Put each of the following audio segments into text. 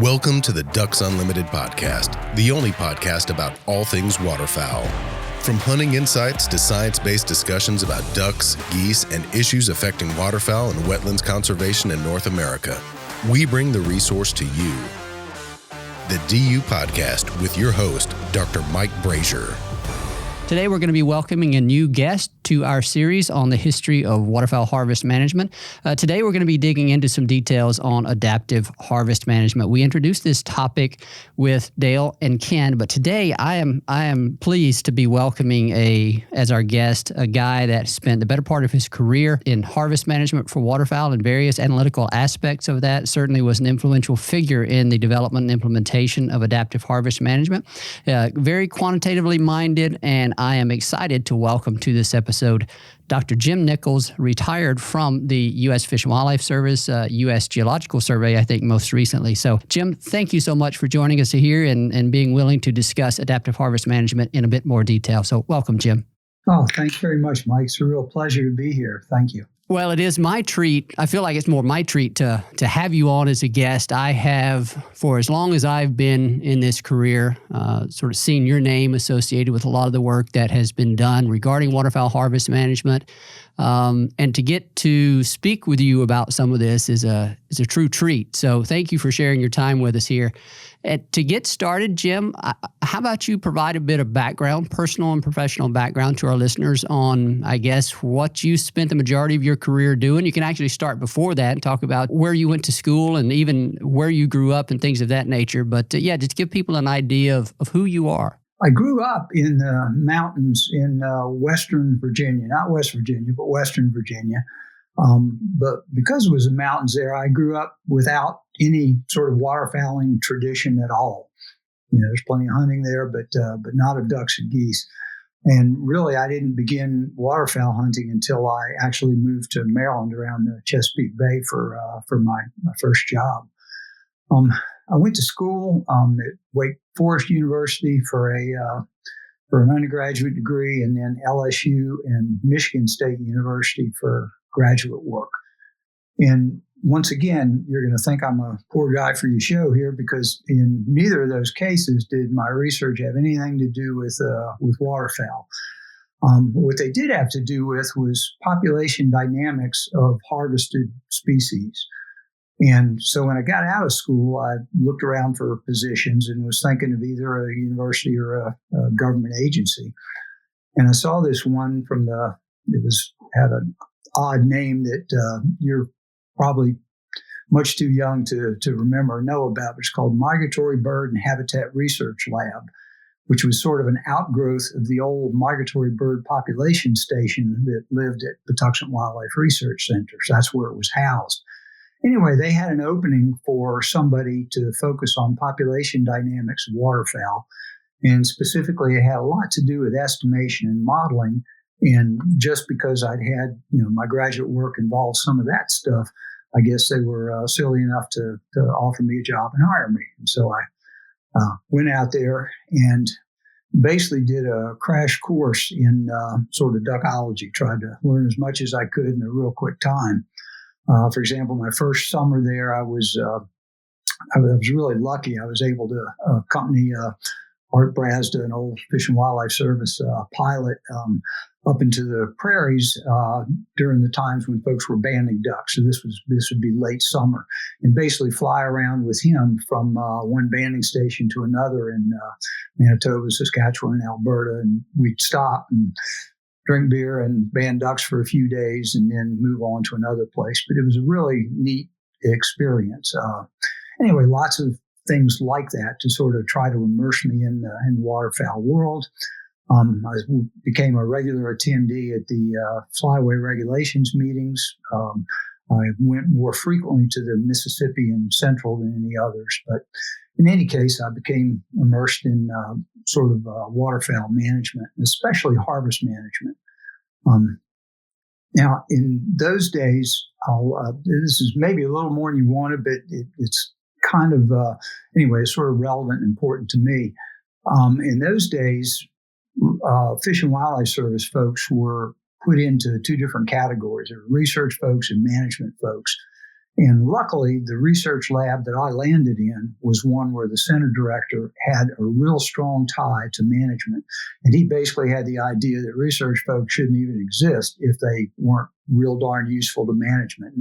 Welcome to the Ducks Unlimited podcast, the only podcast about all things waterfowl. From hunting insights to science-based discussions about ducks, geese, and issues affecting waterfowl and wetlands conservation in North America, we bring the resource to you. The DU Podcast with your host, Dr. Mike Brazier. Today we're going to be welcoming a new guest to our series on the history of waterfowl harvest management. Today we're going to be digging into some details on adaptive harvest management. We introduced this topic with Dale and Ken, but today I am pleased to be welcoming as our guest a guy that spent the better part of his career in harvest management for waterfowl and various analytical aspects of that. Certainly was an influential figure in the development and implementation of adaptive harvest management. Very quantitatively minded, and I am excited to welcome to this episode Dr. Jim Nichols, retired from the U.S. Fish and Wildlife Service, U.S. Geological Survey, I think most recently. So, Jim, thank you so much for joining us here and being willing to discuss adaptive harvest management in a bit more detail. So, welcome, Jim. Oh, thanks very much, Mike. It's a real pleasure to be here. Thank you. Well, it is my treat. I feel like it's more my treat to have you on as a guest. I have, for as long as I've been in this career, sort of seen your name associated with a lot of the work that has been done regarding waterfowl harvest management. And to get to speak with you about some of this is a true treat. So thank you for sharing your time with us here. And to get started, Jim, how about you provide a bit of background, personal and professional background to our listeners on, I guess, what you spent the majority of your career doing. You can actually start before that and talk about where you went to school and even where you grew up and things of that nature. But just give people an idea of who you are. I grew up in the mountains in Western Virginia, not West Virginia, but Western Virginia. But because it was the mountains there, I grew up without any sort of waterfowling tradition at all. You know, there's plenty of hunting there, but not of ducks and geese. And really, I didn't begin waterfowl hunting until I actually moved to Maryland around the Chesapeake Bay for my first job. I went to school at Wake Forest University for an undergraduate degree, and then LSU and Michigan State University for graduate work. And once again, you're going to think I'm a poor guy for your show here, because in neither of those cases did my research have anything to do with waterfowl. What they did have to do with was population dynamics of harvested species. And so when I got out of school, I looked around for positions and was thinking of either a university or a government agency. And I saw this one had an odd name that you're probably much too young to remember or know about. It's called Migratory Bird and Habitat Research Lab, which was sort of an outgrowth of the old Migratory Bird Population Station that lived at Patuxent Wildlife Research Center. So that's where it was housed. Anyway, they had an opening for somebody to focus on population dynamics of waterfowl. And specifically, it had a lot to do with estimation and modeling. And just because I'd had, my graduate work involved some of that stuff, I guess they were silly enough to offer me a job and hire me. And so I went out there and basically did a crash course in sort of duckology, tried to learn as much as I could in a real quick time. For example, my first summer there, I was really lucky. I was able to accompany Art Brasda, an old Fish and Wildlife Service pilot, up into the prairies during the times when folks were banding ducks. So this would be late summer, and basically fly around with him from one banding station to another in Manitoba, Saskatchewan, and Alberta, and we'd stop and drink beer and band ducks for a few days and then move on to another place. But it was a really neat experience. Anyway, lots of things like that to sort of try to immerse me in the waterfowl world. I became a regular attendee at the flyway regulations meetings. I went more frequently to the Mississippi and Central than any others. But in any case, I became immersed in sort of waterfowl management, especially harvest management. Now, in those days, this is maybe a little more than you wanted, but it's kind of, anyway, it's sort of relevant and important to me. In those days, Fish and Wildlife Service folks were put into two different categories. There were research folks and management folks. And luckily, the research lab that I landed in was one where the center director had a real strong tie to management. And he basically had the idea that research folks shouldn't even exist if they weren't real darn useful to management.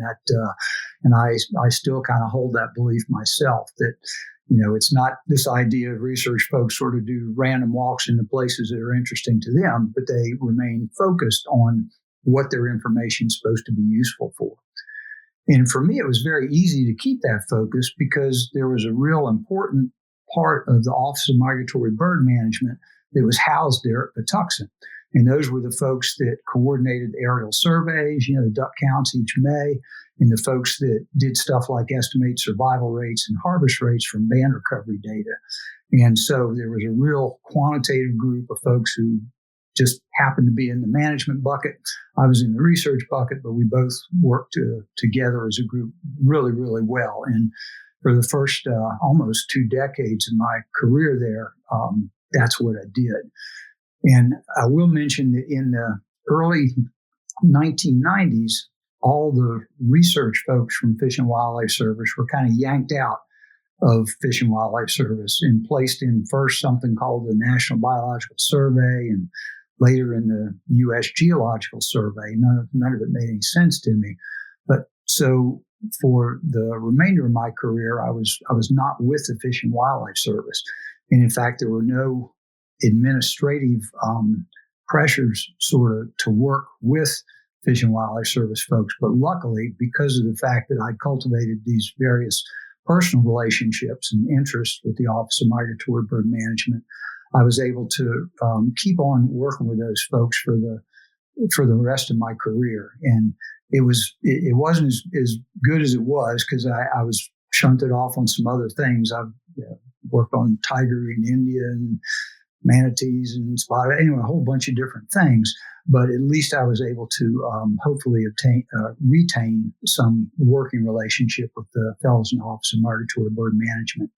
And I still kind of hold that belief myself that, it's not this idea of research folks sort of do random walks into places that are interesting to them, but they remain focused on what their information is supposed to be useful for. And for me, it was very easy to keep that focus because there was a real important part of the Office of Migratory Bird Management that was housed there at Patuxent. And those were the folks that coordinated aerial surveys, the duck counts each May, and the folks that did stuff like estimate survival rates and harvest rates from band recovery data. And so there was a real quantitative group of folks who just happened to be in the management bucket. I was in the research bucket, but we both worked together as a group really, really well. And for the first almost 2 decades of my career there, that's what I did. And I will mention that in the early 1990s, all the research folks from Fish and Wildlife Service were kind of yanked out of Fish and Wildlife Service and placed in first something called the National Biological Survey and later in the U.S. Geological Survey. None of it made any sense to me. But so for the remainder of my career, I was not with the Fish and Wildlife Service. And in fact, there were no administrative pressures sort of to work with Fish and Wildlife Service folks. But luckily, because of the fact that I'd cultivated these various personal relationships and interests with the Office of Migratory Bird Management, I was able to keep on working with those folks for the rest of my career. And it wasn't as good as it was because I was shunted off on some other things. I've worked on tiger in India and manatees and spotted, anyway, a whole bunch of different things. But at least I was able to hopefully retain some working relationship with the fellows in the Office of Migratory Bird Management.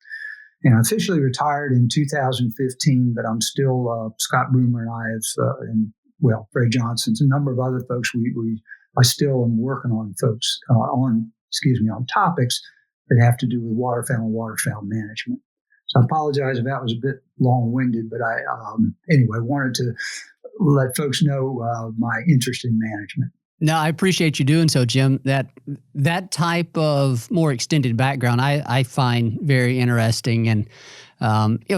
And I officially retired in 2015, but I'm still, Scott Broomer and I have, Fred Johnson's, a number of other folks, I still am working on folks, on topics that have to do with waterfowl and waterfowl management. So I apologize if that was a bit long-winded, but I, wanted to let folks know my interest in management. No, I appreciate you doing so, Jim. That type of more extended background I find very interesting, and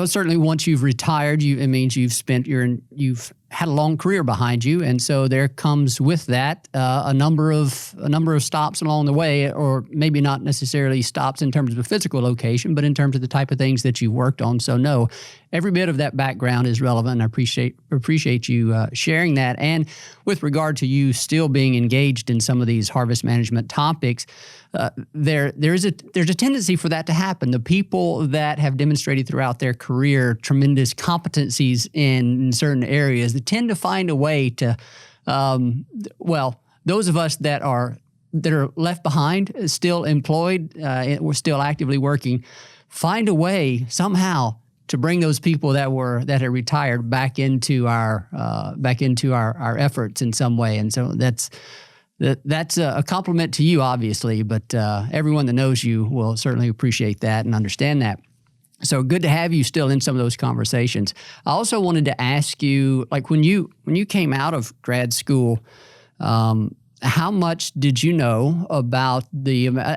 certainly once you've retired, it means you've had a long career behind you, and so there comes with that a number of stops along the way, or maybe not necessarily stops in terms of a physical location, but in terms of the type of things that you worked on. So no, every bit of that background is relevant, and I appreciate you sharing that. And with regard to you still being engaged in some of these harvest management topics, there's a tendency for that to happen. The people that have demonstrated throughout their career tremendous competencies in certain areas, they tend to find a way to, those of us that are left behind, still employed, we're still actively working, find a way somehow to bring those people that had retired back into our efforts in some way. And so that's a compliment to you, obviously, but everyone that knows you will certainly appreciate that and understand that. So good to have you still in some of those conversations. I also wanted to ask you, like when you came out of grad school, how much did you know about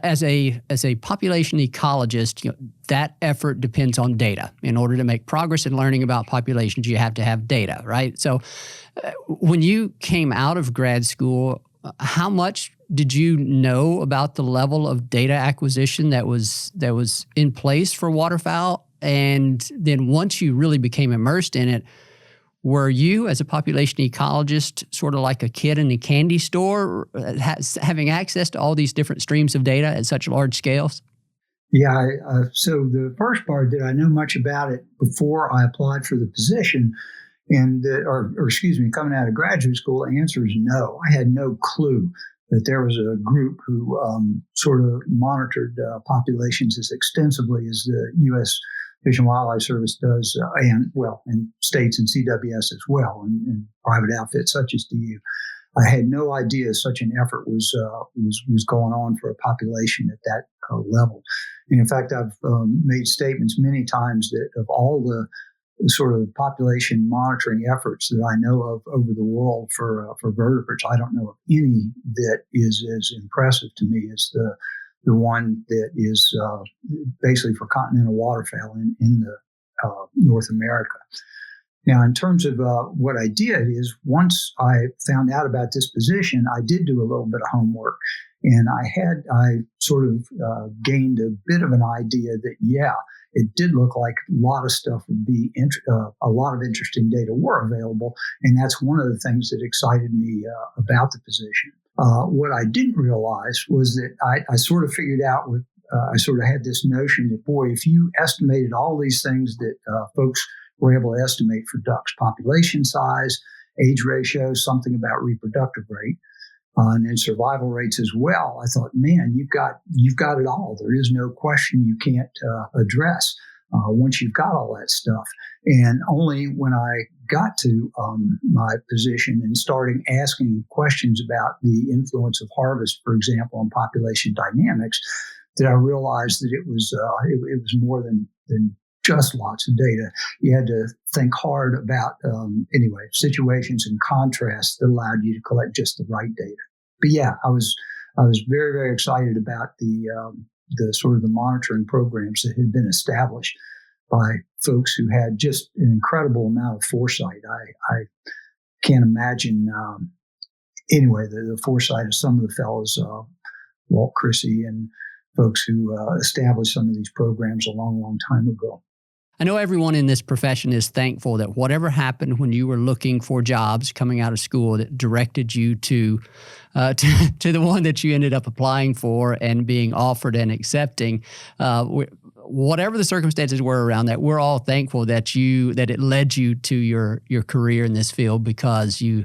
as a population ecologist? That effort depends on data. In order to make progress in learning about populations, you have to have data, right? So when you came out of grad school, how much did you know about the level of data acquisition that was in place for waterfowl? And then once you really became immersed in it, were you, as a population ecologist, sort of like a kid in a candy store, having access to all these different streams of data at such large scales? Yeah, so the first part, did I know much about it before I applied for the position? And coming out of graduate school, the answer is no. I had no clue that there was a group who sort of monitored populations as extensively as the U.S. Fish and Wildlife Service does, and states and CWS as well, and private outfits such as DU. I had no idea such an effort was going on for a population at that level. And in fact, I've made statements many times that of all the sort of population monitoring efforts that I know of over the world for vertebrates, I don't know of any that is as impressive to me as the one that is basically for continental waterfowl in the North America. Now, in terms of what I did is once I found out about this position, I did do a little bit of homework, and I sort of gained a bit of an idea that, yeah, it did look like a lot of stuff would be, a lot of interesting data were available, and that's one of the things that excited me about the position. What I didn't realize was that I sort of figured out I sort of had this notion that, boy, if you estimated all these things that folks were able to estimate for ducks, population size, age ratio, something about reproductive rate, and then survival rates as well, I thought, man, you've got it all. There is no question you can't address once you've got all that stuff. And only when I got to my position and starting asking questions about the influence of harvest, for example, on population dynamics, that I realized that it was more than just lots of data. You had to think hard about, situations and contrasts that allowed you to collect just the right data. But yeah, I was very, very excited about the sort of the monitoring programs that had been established by folks who had just an incredible amount of foresight. I can't imagine, the foresight of some of the fellows, Walt Chrissy and folks who established some of these programs a long, long time ago. I know everyone in this profession is thankful that whatever happened when you were looking for jobs coming out of school that directed you to the one that you ended up applying for and being offered and accepting. Whatever the circumstances were around that, we're all thankful that it led you to your career in this field, because you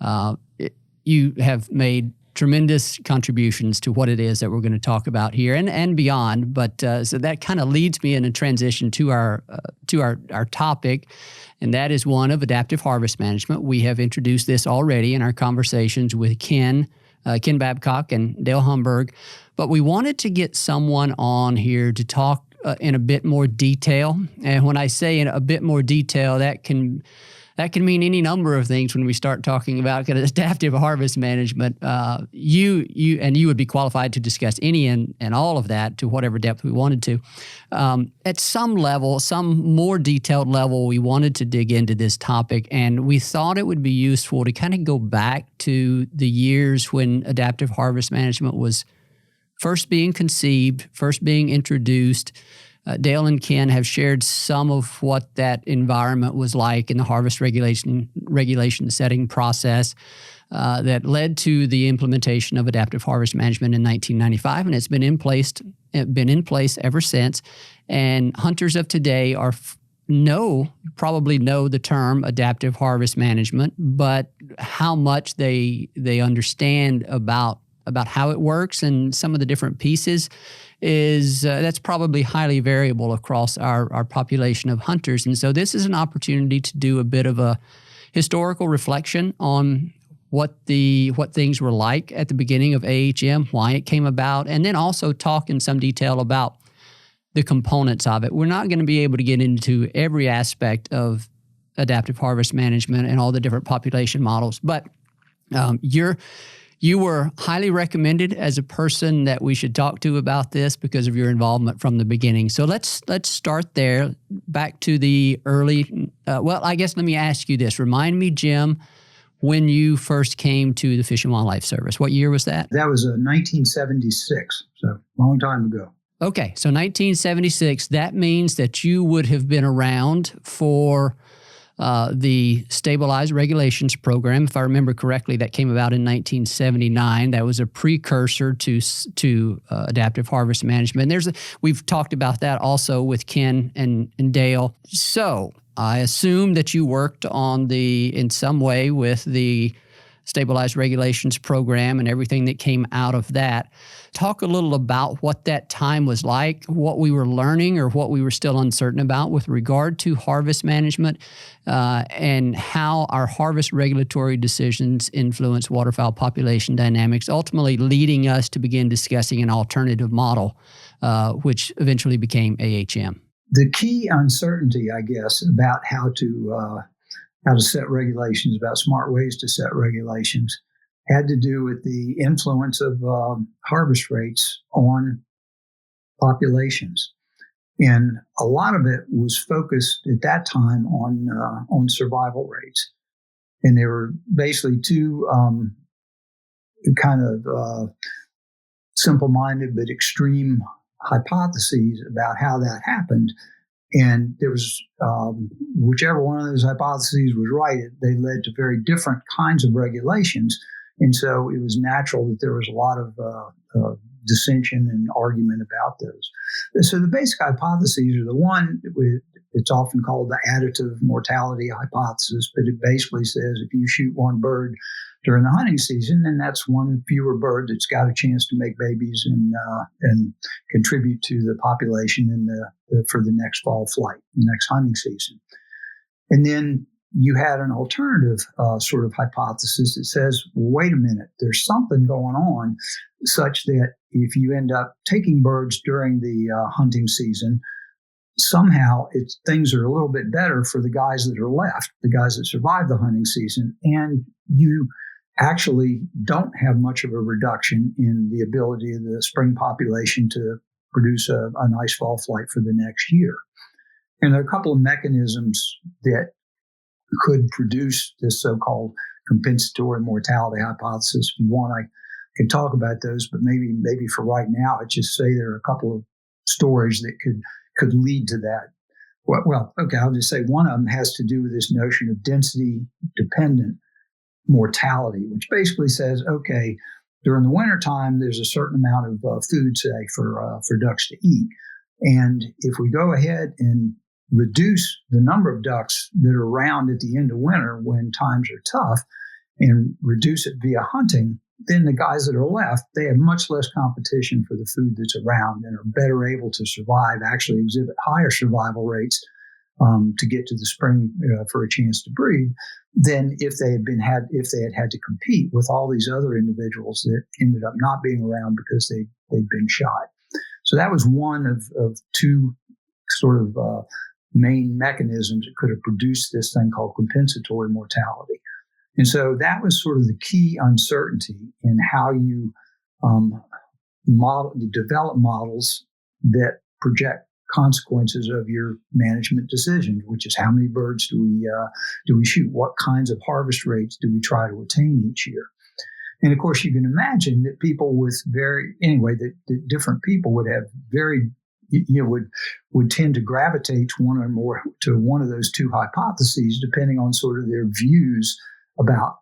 have made tremendous contributions to what it is that we're going to talk about here and beyond. But so that kind of leads me in a transition to our topic, and that is one of adaptive harvest management. We have introduced this already in our conversations with Ken Babcock and Dale Humberg, but we wanted to get someone on here to talk in a bit more detail. And when I say in a bit more detail, that can mean any number of things when we start talking about kind of adaptive harvest management. You would be qualified to discuss any and all of that to whatever depth we wanted to. At some level, some more detailed level, we wanted to dig into this topic, and we thought it would be useful to kind of go back to the years when adaptive harvest management was first being conceived, first being introduced. Dale and Ken have shared some of what that environment was like in the harvest regulation setting process that led to the implementation of adaptive harvest management in 1995, and it's been in place ever since. And hunters of today probably know the term adaptive harvest management, but how much they understand about how it works and some of the different pieces is that's probably highly variable across our population of hunters. And so this is an opportunity to do a bit of a historical reflection on what things were like at the beginning of AHM, why it came about, and then also talk in some detail about the components of it. We're not going to be able to get into every aspect of adaptive harvest management and all the different population models, but you were highly recommended as a person that we should talk to about this because of your involvement from the beginning. So let's start there, back to the early. I guess let me ask you this: remind me, Jim, when you first came to the Fish and Wildlife Service. What year was that? That was 1976, so a long time ago. Okay, so 1976. That means that you would have been around for the Stabilized Regulations Program. If I remember correctly, that came about in 1979. That was a precursor to adaptive harvest management. We've talked about that also with Ken and Dale. So I assume that you worked in some way with the stabilized regulations program and everything that came out of that. Talk a little about what that time was like, what we were learning or what we were still uncertain about with regard to harvest management, and how our harvest regulatory decisions influence waterfowl population dynamics, ultimately leading us to begin discussing an alternative model, which eventually became AHM. The key uncertainty, I guess, about how to set regulations, about smart ways to set regulations, had to do with the influence of harvest rates on populations. And a lot of it was focused at that time on survival rates. And there were basically two kind of simple-minded but extreme hypotheses about how that happened. And there was, whichever one of those hypotheses was right, they led to very different kinds of regulations. And so it was natural that there was a lot of dissension and argument about those. So the basic hypotheses are the one, it's often called the additive mortality hypothesis, but it basically says if you shoot one bird during the hunting season, then that's one fewer bird that's got a chance to make babies and contribute to the population for the next fall flight, the next hunting season. And then you had an alternative sort of hypothesis that says, wait a minute, there's something going on such that if you end up taking birds during the hunting season, somehow things are a little bit better for the guys that are left, the guys that survive the hunting season, and you actually don't have much of a reduction in the ability of the spring population to produce a nice fall flight for the next year. And there are a couple of mechanisms that could produce this so-called compensatory mortality hypothesis. If you want, I can talk about those, but maybe for right now, I'd just say there are a couple of stories that could lead to that. Well, okay, I'll just say one of them has to do with this notion of density-dependent mortality, which basically says, okay, during the wintertime, there's a certain amount of food, say, for ducks to eat. And if we go ahead and reduce the number of ducks that are around at the end of winter when times are tough and reduce it via hunting, then the guys that are left, they have much less competition for the food that's around and are better able to survive, actually exhibit higher survival rates to get to the spring for a chance to breed than if they had had to compete with all these other individuals that ended up not being around because they'd been shot. So that was one of two sort of main mechanisms that could have produced this thing called compensatory mortality. And so that was sort of the key uncertainty in how you develop models that project consequences of your management decisions, which is how many birds do we shoot? What kinds of harvest rates do we try to attain each year? And of course, you can imagine that people with that different people would have would tend to gravitate to one of those two hypotheses, depending on sort of their views about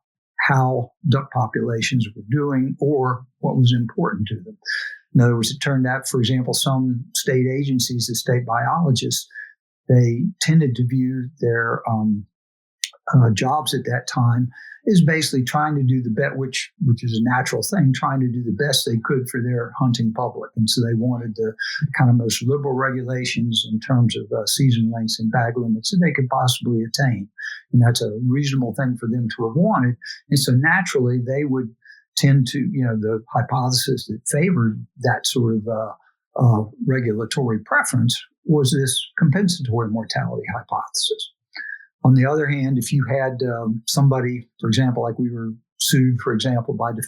how duck populations were doing or what was important to them. In other words, it turned out, for example, some state agencies, the state biologists, they tended to view their jobs at that time is basically trying to do the best, which is a natural thing, trying to do the best they could for their hunting public. And so they wanted the kind of most liberal regulations in terms of season lengths and bag limits that they could possibly attain. And that's a reasonable thing for them to have wanted. And so naturally, they would tend to, the hypothesis that favored that sort of regulatory preference was this compensatory mortality hypothesis. On the other hand, if you had somebody, for example, like we were sued, for example, by the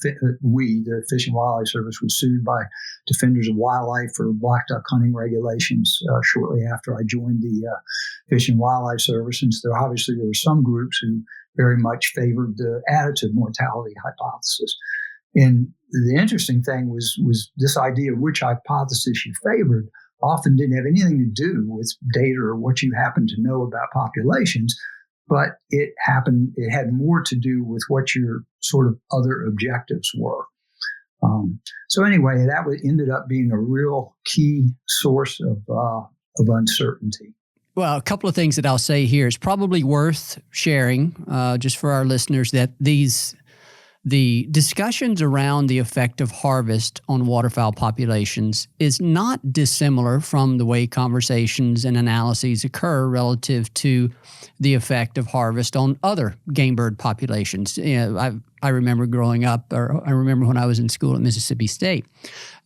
Fish and Wildlife Service was sued by Defenders of Wildlife for black duck hunting regulations shortly after I joined the Fish and Wildlife Service. And so obviously there were some groups who very much favored the additive mortality hypothesis. And the interesting thing was this idea of which hypothesis you favored often didn't have anything to do with data or what you happen to know about populations, but it had more to do with what your sort of other objectives were. So anyway, that ended up being a real key source of uncertainty. Well, a couple of things that I'll say here. It's probably worth sharing just for our listeners that these The discussions around the effect of harvest on waterfowl populations is not dissimilar from the way conversations and analyses occur relative to the effect of harvest on other game bird populations. I remember growing up, or I remember when I was in school at Mississippi State,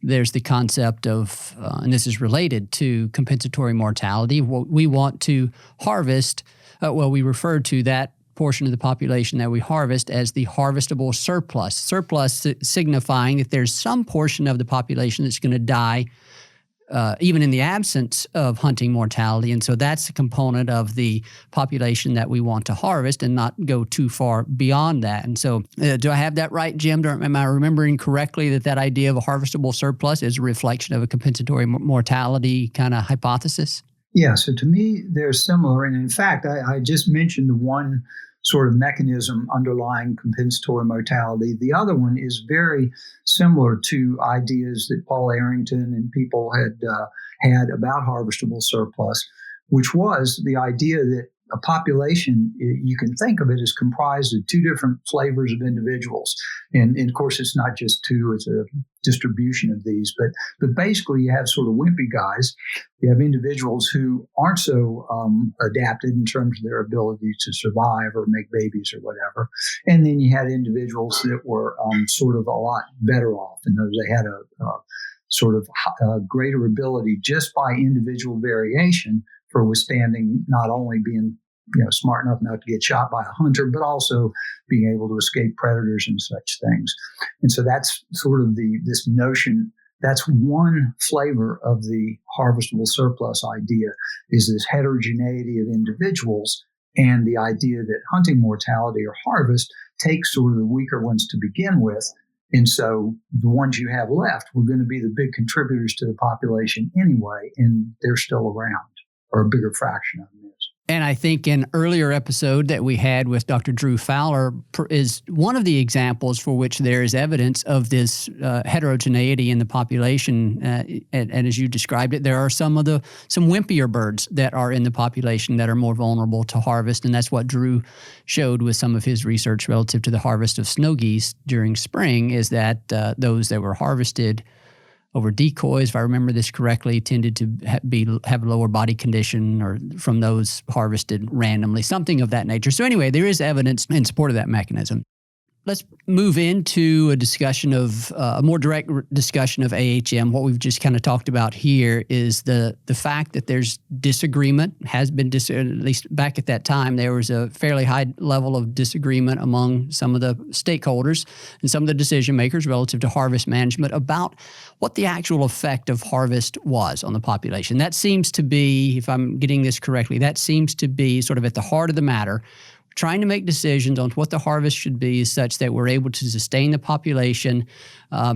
there's the concept of, and this is related to compensatory mortality. We want to harvest, we refer to that portion of the population that we harvest as the harvestable surplus. Surplus signifying that there's some portion of the population that's going to die even in the absence of hunting mortality. And so that's a component of the population that we want to harvest and not go too far beyond that. And so do I have that right, Jim? Am I remembering correctly that idea of a harvestable surplus is a reflection of a compensatory mortality kind of hypothesis? Yeah, so to me, they're similar. And in fact, I just mentioned the one sort of mechanism underlying compensatory mortality. The other one is very similar to ideas that Paul Arrington and people had about harvestable surplus, which was the idea that a population, you can think of it as comprised of two different flavors of individuals. And of course, it's not just two, it's a distribution of these. But basically, you have sort of wimpy guys. You have individuals who aren't so adapted in terms of their ability to survive or make babies or whatever. And then you had individuals that were sort of a lot better off. In those, they had a sort of greater ability just by individual variation for withstanding not only being smart enough not to get shot by a hunter, but also being able to escape predators and such things. And so that's sort of this notion. That's one flavor of the harvestable surplus idea, is this heterogeneity of individuals and the idea that hunting mortality or harvest takes sort of the weaker ones to begin with. And so the ones you have left were going to be the big contributors to the population anyway, and they're still around, or a bigger fraction of them is. And I think an earlier episode that we had with Dr. Drew Fowler is one of the examples for which there is evidence of this heterogeneity in the population. And as you described it, there are some wimpier birds that are in the population that are more vulnerable to harvest. And that's what Drew showed with some of his research relative to the harvest of snow geese during spring, is that those that were harvested over decoys, if I remember this correctly, tended to have lower body condition, or from those harvested randomly, something of that nature. So anyway, there is evidence in support of that mechanism. Let's move into a discussion of a more direct discussion of AHM. What we've just kind of talked about here is the fact that there's disagreement, has been at least back at that time, there was a fairly high level of disagreement among some of the stakeholders and some of the decision makers relative to harvest management about what the actual effect of harvest was on the population. That seems to be, if I'm getting this correctly, that seems to be sort of at the heart of the matter. Trying to make decisions on what the harvest should be such that we're able to sustain the population,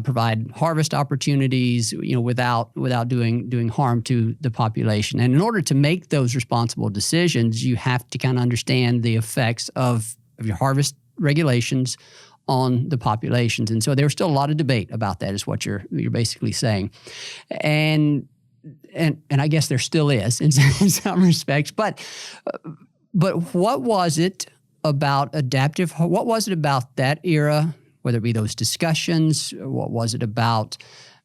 provide harvest opportunities, without doing harm to the population. And in order to make those responsible decisions, you have to kind of understand the effects of your harvest regulations on the populations. And so there's still a lot of debate about that, is what you're basically saying. And I guess there still is in some respects, but what was it about what was it about that era, whether it be those discussions, what was it about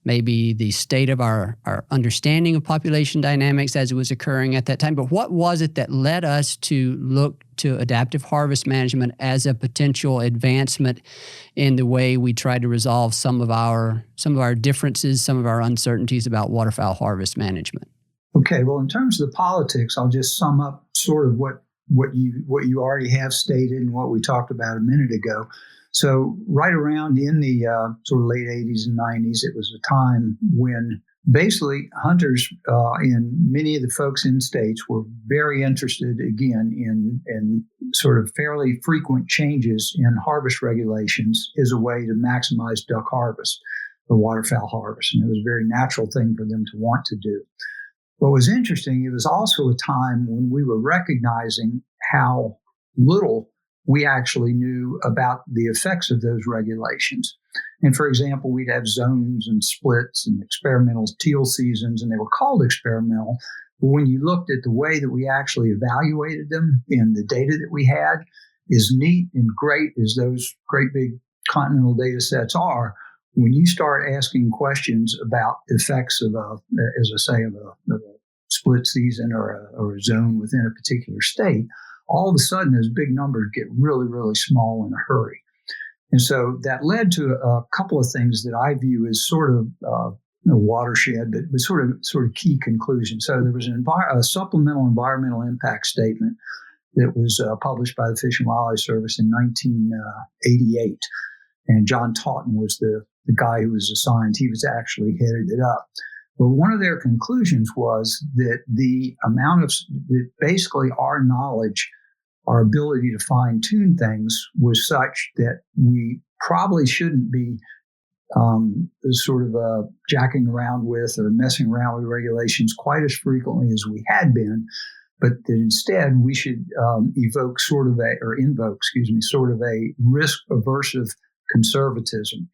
maybe the state of our understanding of population dynamics as it was occurring at that time, but what was it that led us to look to adaptive harvest management as a potential advancement in the way we try to resolve some of our differences, some of our uncertainties about waterfowl harvest management? Okay, well, in terms of the politics, I'll just sum up sort of what you already have stated and what we talked about a minute ago. So right around in the sort of late 80s and 90s, it was a time when basically hunters and many of the folks in states were very interested again in sort of fairly frequent changes in harvest regulations as a way to maximize duck harvest, the waterfowl harvest. And it was a very natural thing for them to want to do. What was interesting, it was also a time when we were recognizing how little we actually knew about the effects of those regulations. And for example, we'd have zones and splits and experimental teal seasons, and they were called experimental. But when you looked at the way that we actually evaluated them and the data that we had, as neat and great as those great big continental data sets are, when you start asking questions about effects of a split season or a zone within a particular state, all of a sudden those big numbers get really, really small in a hurry. And so that led to a couple of things that I view as sort of a watershed, but sort of key conclusions. So there was a supplemental environmental impact statement that was published by the Fish and Wildlife Service in 1988. And John Totten was the guy who was assigned. He was actually headed it up. But one of their conclusions was that the amount of, that basically our knowledge, our ability to fine tune things was such that we probably shouldn't be jacking around with or messing around with regulations quite as frequently as we had been, but that instead we should invoke sort of a risk aversive conservatism,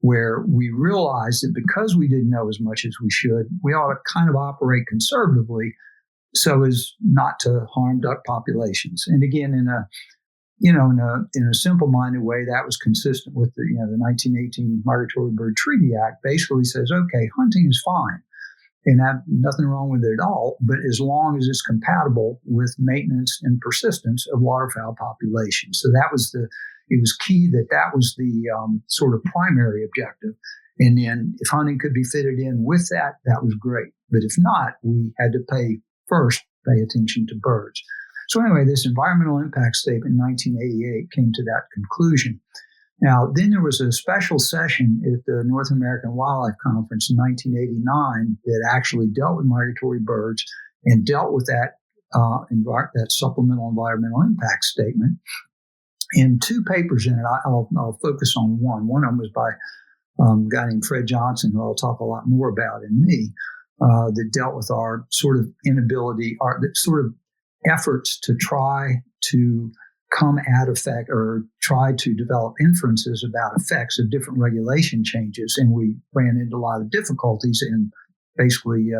where we realize that because we didn't know as much as we should, we ought to kind of operate conservatively so as not to harm duck populations. And again, in a simple-minded way, that was consistent with the 1918 Migratory Bird Treaty Act. Basically says, okay, hunting is fine, and nothing wrong with it at all, but as long as it's compatible with maintenance and persistence of waterfowl populations. So it was key that was the sort of primary objective. And then if hunting could be fitted in with that, that was great. But if not, we had to pay attention to birds. So anyway, this environmental impact statement in 1988 came to that conclusion. Now, then there was a special session at the North American Wildlife Conference in 1989 that actually dealt with migratory birds and dealt with that supplemental environmental impact statement. In two papers in it, I'll focus on one. One of them was by a guy named Fred Johnson, who I'll talk a lot more about in me, that dealt with our sort of inability, our sort of efforts to try to come at effect or try to develop inferences about effects of different regulation changes. And we ran into a lot of difficulties and basically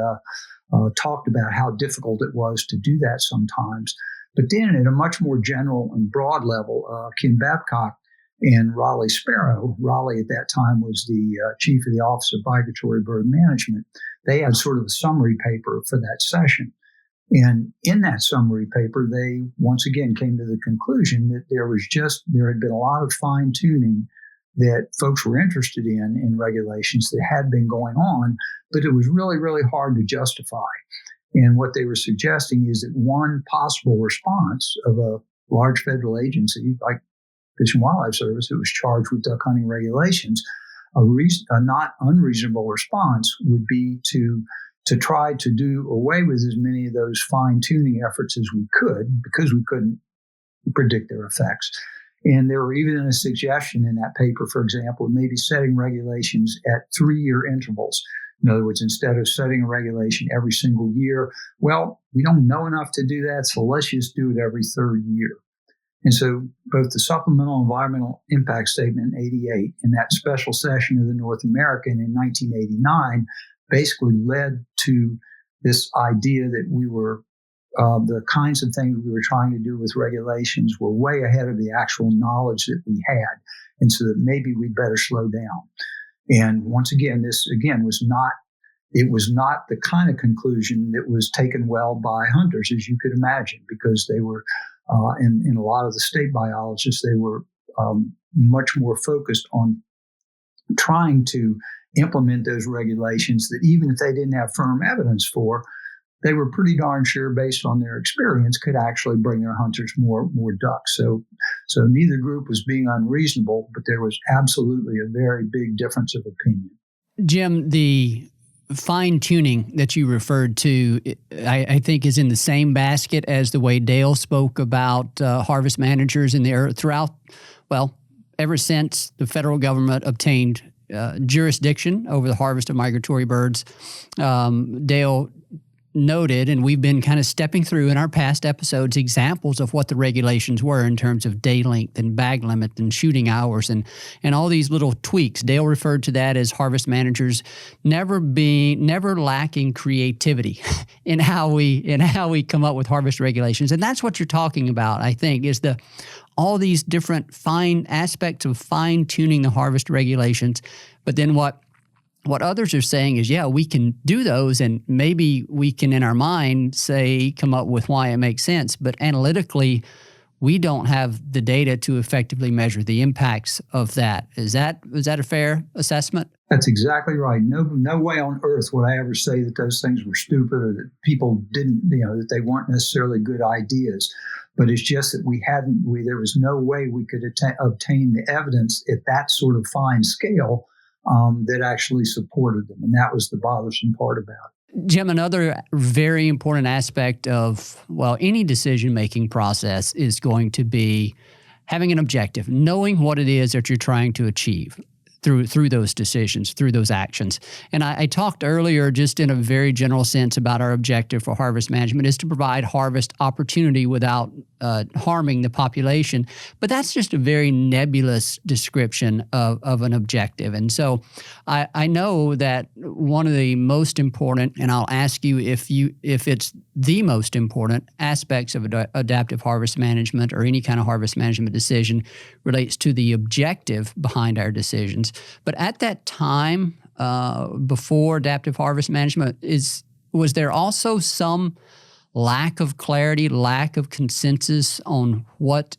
talked about how difficult it was to do that sometimes. But then at a much more general and broad level, Ken Babcock and Raleigh Sparrow, Raleigh at that time was the chief of the Office of Migratory Bird Management, they had sort of a summary paper for that session. And in that summary paper, they once again came to the conclusion that there had been a lot of fine tuning that folks were interested in regulations that had been going on, but it was really, really hard to justify. And what they were suggesting is that one possible response of a large federal agency like Fish and Wildlife Service that was charged with duck hunting regulations, a not unreasonable response would be to try to do away with as many of those fine-tuning efforts as we could, because we couldn't predict their effects. And there were even a suggestion in that paper, for example, maybe setting regulations at 3-year intervals. In other words, instead of setting a regulation every single year, well, we don't know enough to do that, so let's just do it every 3rd year. And so both the Supplemental Environmental Impact Statement in 88 and that special session of the North American in 1989 basically led to this idea that we were, the kinds of things we were trying to do with regulations were way ahead of the actual knowledge that we had. And so that maybe we'd better slow down. And once again, this was not the kind of conclusion that was taken well by hunters, as you could imagine, because they were, in a lot of the state biologists, they were much more focused on trying to implement those regulations that even if they didn't have firm evidence for, they were pretty darn sure, based on their experience, could actually bring their hunters more ducks. So neither group was being unreasonable, but there was absolutely a very big difference of opinion. Jim, the fine-tuning that you referred to, I think is in the same basket as the way Dale spoke about harvest managers in there ever since the federal government obtained jurisdiction over the harvest of migratory birds. Dale noted, and we've been kind of stepping through in our past episodes, examples of what the regulations were in terms of day length and bag limit and shooting hours and all these little tweaks. Dale referred to that as harvest managers never lacking creativity in how we come up with harvest regulations. And that's what you're talking about, I think, is the all these different fine aspects of fine-tuning the harvest regulations. But then what others are saying is, yeah, we can do those, and maybe we can, in our mind, come up with why it makes sense. But analytically, we don't have the data to effectively measure the impacts of that. Is that a fair assessment? That's exactly right. No way on earth would I ever say that those things were stupid or that people didn't, that they weren't necessarily good ideas. But it's just that there was no way we could obtain the evidence at that sort of fine scale that actually supported them. And that was the bothersome part about it. Jim, another very important aspect of, any decision-making process is going to be having an objective, knowing what it is that you're trying to achieve through those decisions, through those actions. And I talked earlier just in a very general sense about our objective for harvest management is to provide harvest opportunity without harming the population. But that's just a very nebulous description of an objective. And so I know that one of the most important, and I'll ask you if it's the most important aspects of adaptive harvest management or any kind of harvest management decision relates to the objective behind our decisions. But at that time, before adaptive harvest management, was there also some lack of clarity, lack of consensus on what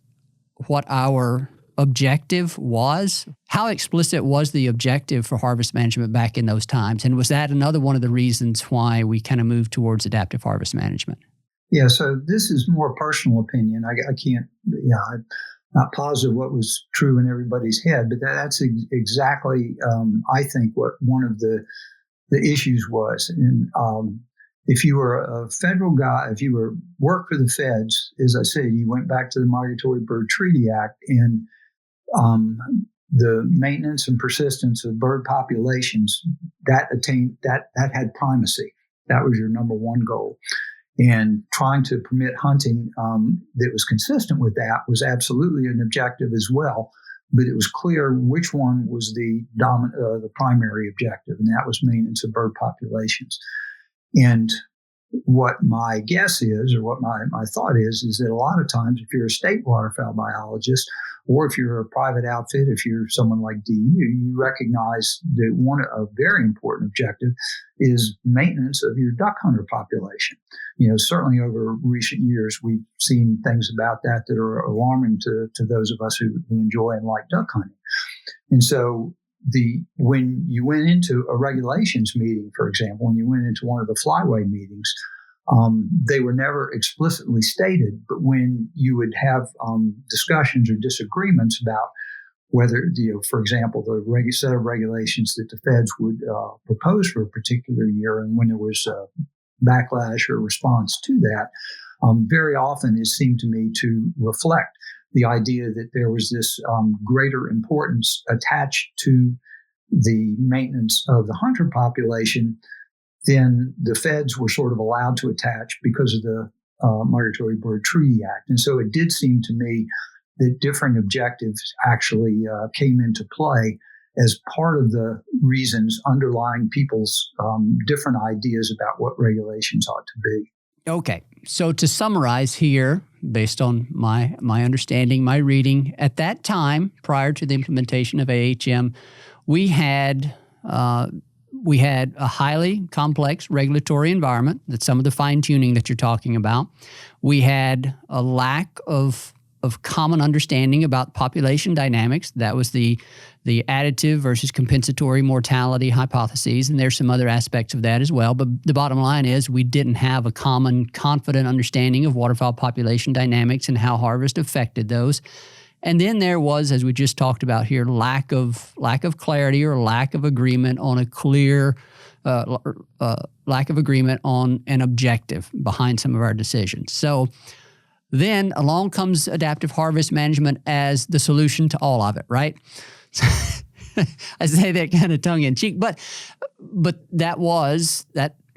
our objective was? How explicit was the objective for harvest management back in those times? And was that another one of the reasons why we kind of moved towards adaptive harvest management? Yeah, so this is more personal opinion. I can't, I'm not positive what was true in everybody's head, but that's exactly, I think, what one of the issues was. And if you were a federal guy, if you worked for the feds, as I said, you went back to the Migratory Bird Treaty Act, and the maintenance and persistence of bird populations that had primacy. That was your number one goal. And trying to permit hunting that was consistent with that was absolutely an objective as well. But it was clear which one was the primary objective, and that was maintenance of bird populations. And what my guess is, or what my thought is that a lot of times, if you're a state waterfowl biologist, or if you're a private outfit, if you're someone like DU, you recognize that a very important objective is maintenance of your duck hunter population. Certainly over recent years, we've seen things about that are alarming to those of us who enjoy and like duck hunting. And so when you went into a regulations meeting, for example, when you went into one of the flyway meetings, they were never explicitly stated, but when you would have discussions or disagreements about whether, for example, the set of regulations that the feds would propose for a particular year, and when there was backlash or response to that, very often it seemed to me to reflect the idea that there was this greater importance attached to the maintenance of the hunter population than the feds were sort of allowed to attach because of the Migratory Bird Treaty Act. And so it did seem to me that differing objectives actually came into play as part of the reasons underlying people's different ideas about what regulations ought to be. Okay. So to summarize here, based on my understanding, my reading, at that time, prior to the implementation of AHM, we had a highly complex regulatory environment. That's some of the fine-tuning that you're talking about. We had a lack of common understanding about population dynamics. That was the additive versus compensatory mortality hypotheses, and there's some other aspects of that as well. But the bottom line is we didn't have a common, confident understanding of waterfowl population dynamics and how harvest affected those. And then there was, as we just talked about here, lack of clarity or lack of agreement on a clear lack of agreement on an objective behind some of our decisions. So then along comes adaptive harvest management as the solution to all of it, right? I say that kind of tongue in cheek, but that was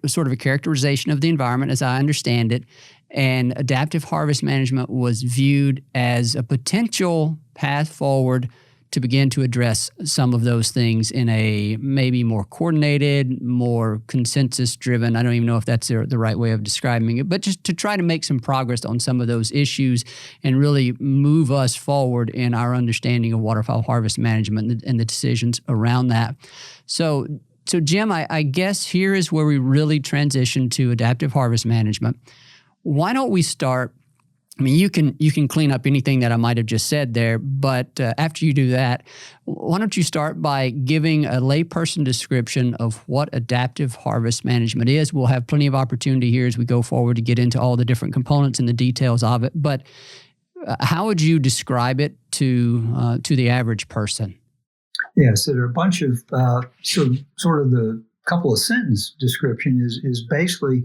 sort of a characterization of the environment as I understand it. And adaptive harvest management was viewed as a potential path forward to begin to address some of those things in a maybe more coordinated, more consensus-driven, I don't even know if that's the right way of describing it, but just to try to make some progress on some of those issues and really move us forward in our understanding of waterfowl harvest management and the decisions around that. So Jim, I guess here is where we really transition to adaptive harvest management. Why don't we start? I mean, you can clean up anything that I might have just said there, but after you do that, why don't you start by giving a layperson description of what adaptive harvest management is? We'll have plenty of opportunity here as we go forward to get into all the different components and the details of it, but how would you describe it to the average person? Yeah, so there are a bunch of sort of the couple of sentence description is basically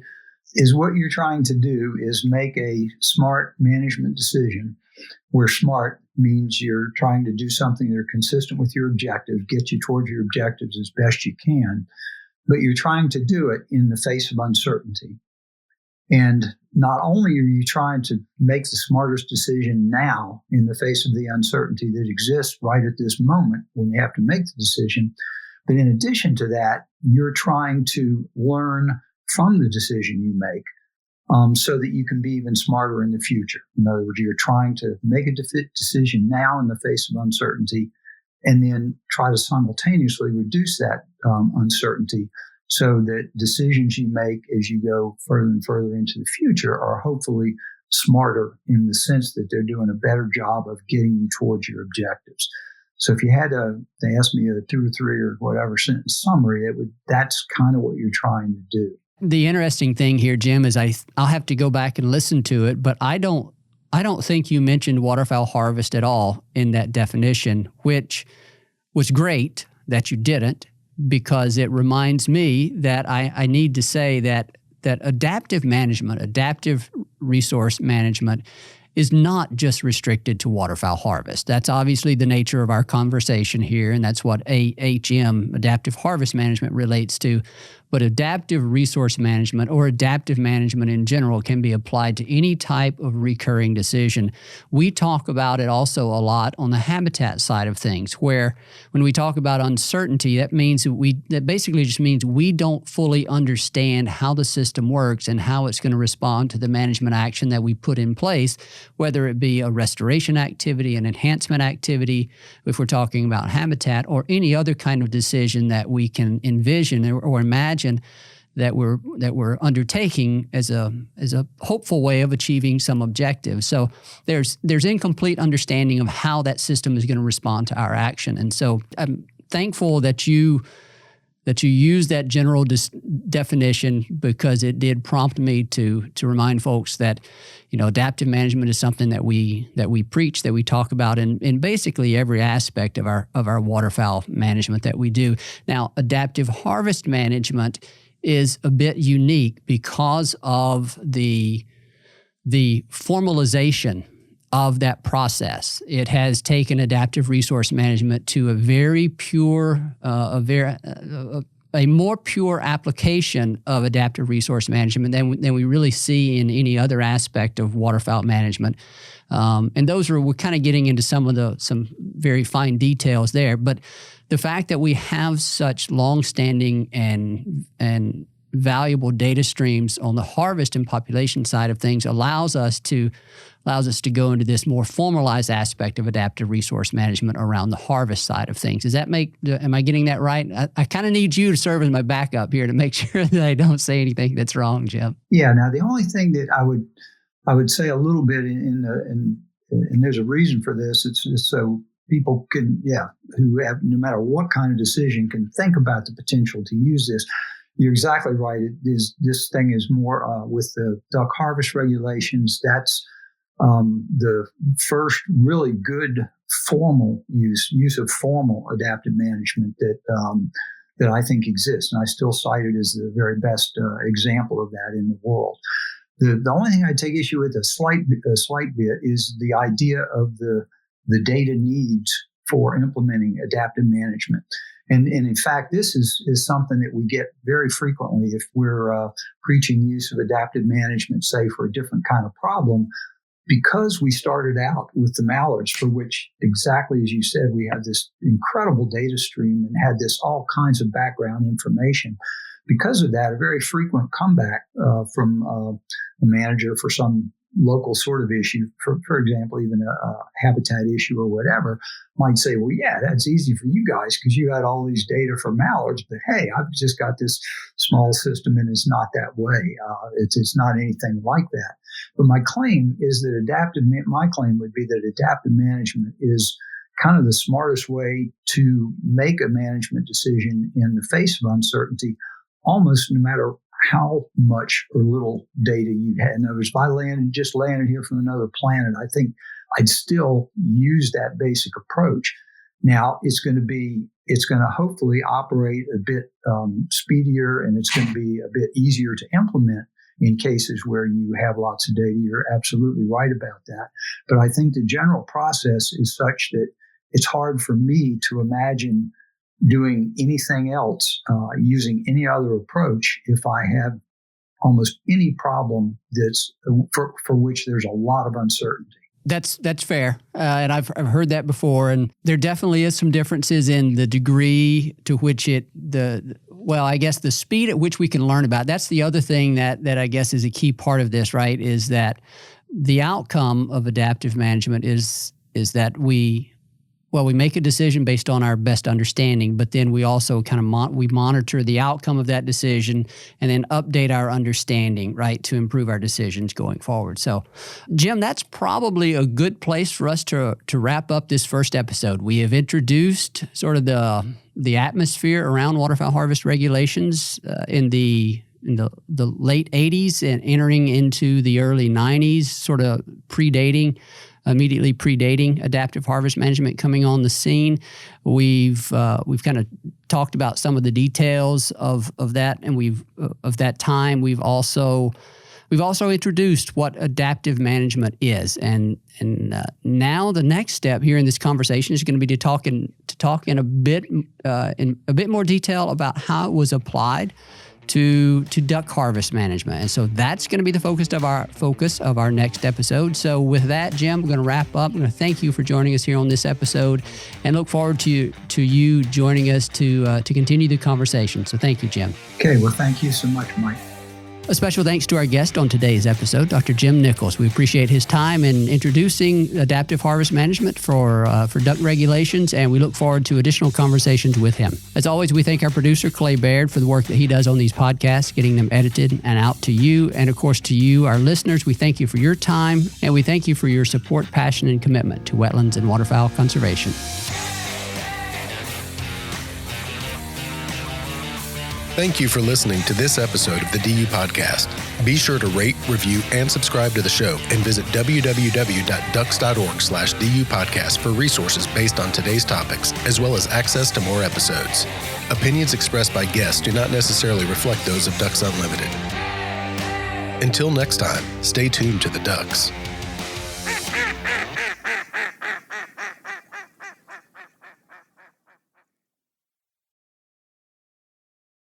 what you're trying to do is make a smart management decision, where smart means you're trying to do something that are consistent with your objective, get you towards your objectives as best you can, but you're trying to do it in the face of uncertainty. And not only are you trying to make the smartest decision now in the face of the uncertainty that exists right at this moment when you have to make the decision, but in addition to that, you're trying to learn from the decision you make so that you can be even smarter in the future. In other words, you're trying to make a decision now in the face of uncertainty and then try to simultaneously reduce that uncertainty so that decisions you make as you go further and further into the future are hopefully smarter in the sense that they're doing a better job of getting you towards your objectives. So if you had they asked me a 2 or 3 or whatever sentence summary, that's kind of what you're trying to do. The interesting thing here, Jim, is I'll have to go back and listen to it, but I don't think you mentioned waterfowl harvest at all in that definition, which was great that you didn't, because it reminds me that I need to say that adaptive management, adaptive resource management is not just restricted to waterfowl harvest. That's obviously the nature of our conversation here, and that's what AHM, adaptive harvest management, relates to. But adaptive resource management or adaptive management in general can be applied to any type of recurring decision. We talk about it also a lot on the habitat side of things, where when we talk about uncertainty, that basically just means we don't fully understand how the system works and how it's going to respond to the management action that we put in place, whether it be a restoration activity, an enhancement activity, if we're talking about habitat, or any other kind of decision that we can envision or imagine that we're undertaking as a hopeful way of achieving some objective. So there's incomplete understanding of how that system is going to respond to our action. And so I'm thankful that you use that general definition, because it did prompt me to remind folks that, adaptive management is something that we preach, that we talk about in basically every aspect of our waterfowl management that we do. Now, adaptive harvest management is a bit unique because of the formalization of that process. It has taken adaptive resource management to a very pure, a more pure application of adaptive resource management than we really see in any other aspect of waterfowl management. And we're kind of getting into some very fine details there. But the fact that we have such longstanding and valuable data streams on the harvest and population side of things allows us to go into this more formalized aspect of adaptive resource management around the harvest side of things. Am I getting that right? I kind of need you to serve as my backup here to make sure that I don't say anything that's wrong, Jim. Yeah. Now, the only thing that I would say a little bit and there's a reason for this. It's so people can, who have, no matter what kind of decision, can think about the potential to use this. You're exactly right. This thing is more with the duck harvest regulations. That's the first really good formal use of formal adaptive management that I think exists, and I still cite it as the very best example of that in the world. The only thing I take issue with a slight bit is the idea of the data needs for implementing adaptive management. And in fact, this is something that we get very frequently if we're preaching use of adaptive management, say, for a different kind of problem. because we started out with the mallards, for which, exactly as you said, we had this incredible data stream and had this all kinds of background information. Because of that, a very frequent comeback from a manager for some local sort of issue, for example, even a habitat issue or whatever, might say, well, yeah, that's easy for you guys because you had all these data for mallards, but hey, I've just got this small system and it's not that way. It's not anything like that. But my claim is that my claim would be that adaptive management is kind of the smartest way to make a management decision in the face of uncertainty, almost no matter how much or little data you had. In other words, if I landed here from another planet, I think I'd still use that basic approach. Now, it's going to hopefully operate a bit speedier, and it's going to be a bit easier to implement in cases where you have lots of data. You're absolutely right about that. But I think the general process is such that it's hard for me to imagine doing anything else, using any other approach, if I have almost any problem that's for which there's a lot of uncertainty. That's fair, and I've heard that before. And there definitely is some differences in the degree to which I guess the speed at which we can learn about. That's the other thing that I guess is a key part of this, right? Is that the outcome of adaptive management is that we make a decision based on our best understanding, but then we also kind of we monitor the outcome of that decision and then update our understanding, right, to improve our decisions going forward. So, Jim, that's probably a good place for us to wrap up this first episode. We have introduced sort of the atmosphere around waterfowl harvest regulations in the late 80s and entering into the early 90s, sort of immediately predating adaptive harvest management coming on the scene. We've kind of talked about some of the details of that, and of that time. We've also introduced what adaptive management is, and now the next step here in this conversation is going to be to talk in a bit more detail about how it was applied to duck harvest management. And so that's going to be the focus of our next episode. So with that, Jim, we're going to wrap up. I'm going to thank you for joining us here on this episode and look forward to you joining us to continue the conversation. So thank you, Jim. Okay, well, thank you so much, Mike. A special thanks to our guest on today's episode, Dr. Jim Nichols. We appreciate his time in introducing adaptive harvest management for duck regulations, and we look forward to additional conversations with him. As always, we thank our producer, Clay Baird, for the work that he does on these podcasts, getting them edited and out to you. And of course, to you, our listeners, we thank you for your time, and we thank you for your support, passion, and commitment to wetlands and waterfowl conservation. Thank you for listening to this episode of the DU Podcast. Be sure to rate, review, and subscribe to the show, and visit www.ducks.org/DU Podcast for resources based on today's topics, as well as access to more episodes. Opinions expressed by guests do not necessarily reflect those of Ducks Unlimited. Until next time, stay tuned to the Ducks.